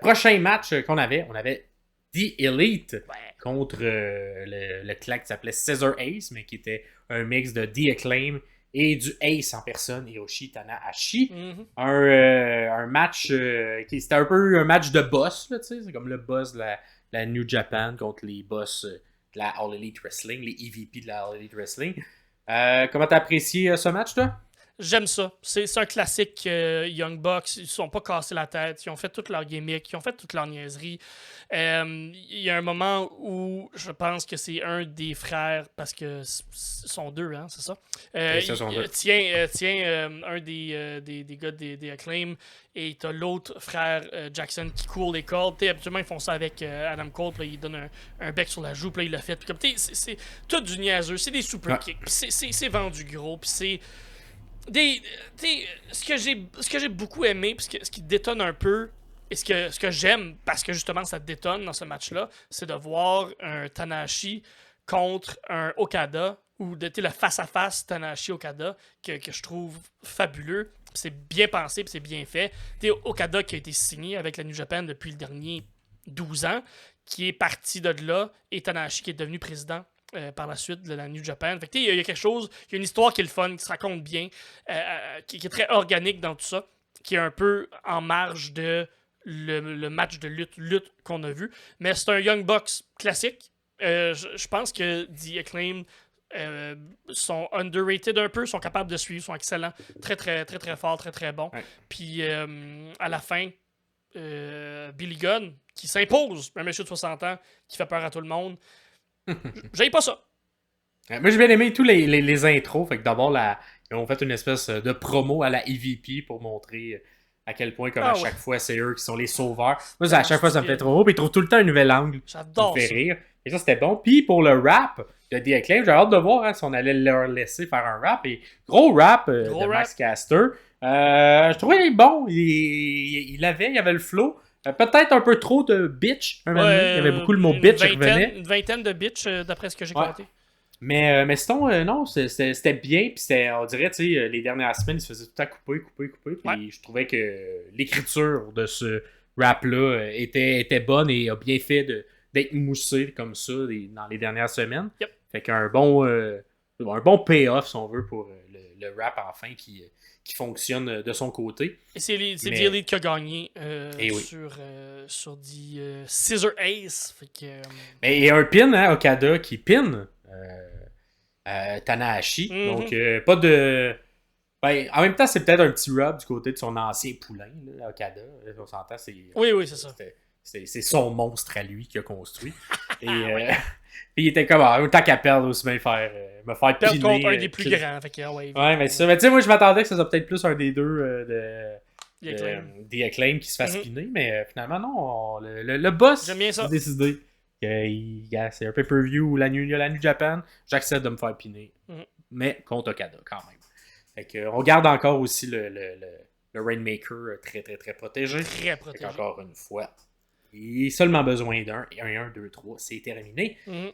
Prochain match qu'on avait, on avait The Elite Ouais. contre le clan qui s'appelait Scissor Ace, mais qui était un mix de The Acclaim et du Ace en personne, Hiroshi Tanahashi. Mhm. Un match c'était un peu un match de boss, là, c'est comme le boss de la New Japan contre les boss de la All Elite Wrestling, les EVP de la All Elite Wrestling. Comment t'as apprécié ce match, toi? J'aime ça. C'est un classique Young Bucks. Ils ne sont pas cassés la tête. Ils ont fait toute leur gimmick. Ils ont fait toute leur niaiserie. Il y a un moment où je pense que c'est un des frères, parce que sont deux, hein, c'est ça? Oui, ça, sont deux. Tiens un des gars des Acclaim et t'as l'autre frère Jackson qui court les cordes. T'sais, habituellement, ils font ça avec Adam Cole. Puis là, il donne un bec sur la joue. Puis là, il le fait. Puis comme, c'est tout du niaiseux. C'est des super kicks. Puis c'est vendu gros. Puis c'est ce que j'ai beaucoup aimé, puis ce qui détonne un peu, et ce que j'aime, parce que justement ça détonne dans ce match-là, c'est de voir un Tanahashi contre un Okada, ou de le face-à-face Tanahashi-Okada, que je trouve fabuleux. C'est bien pensé, puis c'est bien fait. Okada qui a été signé avec la New Japan depuis le dernier 12 ans, qui est parti de là, et Tanahashi qui est devenu président par la suite de la New Japan. Fait que, il y a quelque chose, il y a une histoire qui est le fun, qui se raconte bien, qui est très organique dans tout ça, qui est un peu en marge de le match de lutte qu'on a vu. Mais c'est un Young Bucks classique. Je pense que The Acclaim sont underrated un peu, sont capables de suivre, sont excellents, très très très très forts, très très bons. Ouais. Puis à la fin, Billy Gunn qui s'impose, un monsieur de 60 ans qui fait peur à tout le monde. J'aille pas ça. Moi, j'ai bien aimé tous les intros. Fait que d'abord, ils ont fait une espèce de promo à la EVP pour montrer à quel point, comme à Ah ouais. chaque fois, c'est eux qui sont les sauveurs. Moi, à Tellement chaque fois, ça me fait stupide. trop beau. Puis ils trouvent tout le temps un nouvel angle qui me J'adore fait ça. rire. Et ça, c'était bon. Puis pour le rap de The Acclaim, j'ai hâte de voir si on allait leur laisser faire un rap. Et gros rap Gros de rap. Max Caster. Je trouvais bon. Il avait le flow. Peut-être un peu trop de bitch un moment donné. Il y avait beaucoup le mot bitch qui revenait. Une vingtaine de bitches d'après ce que j'ai Ouais. compté. Mais sinon, non, c'était bien. Puis on dirait, tu sais, les dernières semaines, ils se faisaient tout le temps couper. Ouais. Puis je trouvais que l'écriture de ce rap-là était bonne et a bien fait d'être moussé comme ça dans les dernières semaines. Yep. Fait qu'un un bon payoff, si on veut, pour le rap enfin qui fonctionne de son côté. Et c'est Mais- The Elite qui a gagné Eh oui. sur Scissor Ace. Fait que, Mais il y a un pin, hein, Okada, qui pin Tanahashi. Mhm. Donc, pas de. Ben, en même temps, c'est peut-être un petit rub du côté de son ancien poulain, là, Okada. On s'entend, Oui, c'est ça. c'est son monstre à lui qu'il a construit. Et puis il était comme, tant qu'à perdre, aussi bien me faire Perdre piner. contre un des plus grands. Fait que, ouais, Ouais, mais ça. Mais tu sais, moi, je m'attendais que ça soit peut-être plus un des deux The Acclaim. The Acclaim qui se fasse Mhm. piner, mais finalement, non. Le boss J'aime bien ça. a décidé que c'est un pay-per-view où il y a la New Japan. J'accepte de me faire piner. Mhm. Mais contre Okada, quand même. Fait que, on garde encore aussi le Rainmaker très, très, très protégé. Très Fait protégé. encore une fois, il a seulement besoin d'un. Et 1, 2, 3, c'est terminé. Mhm.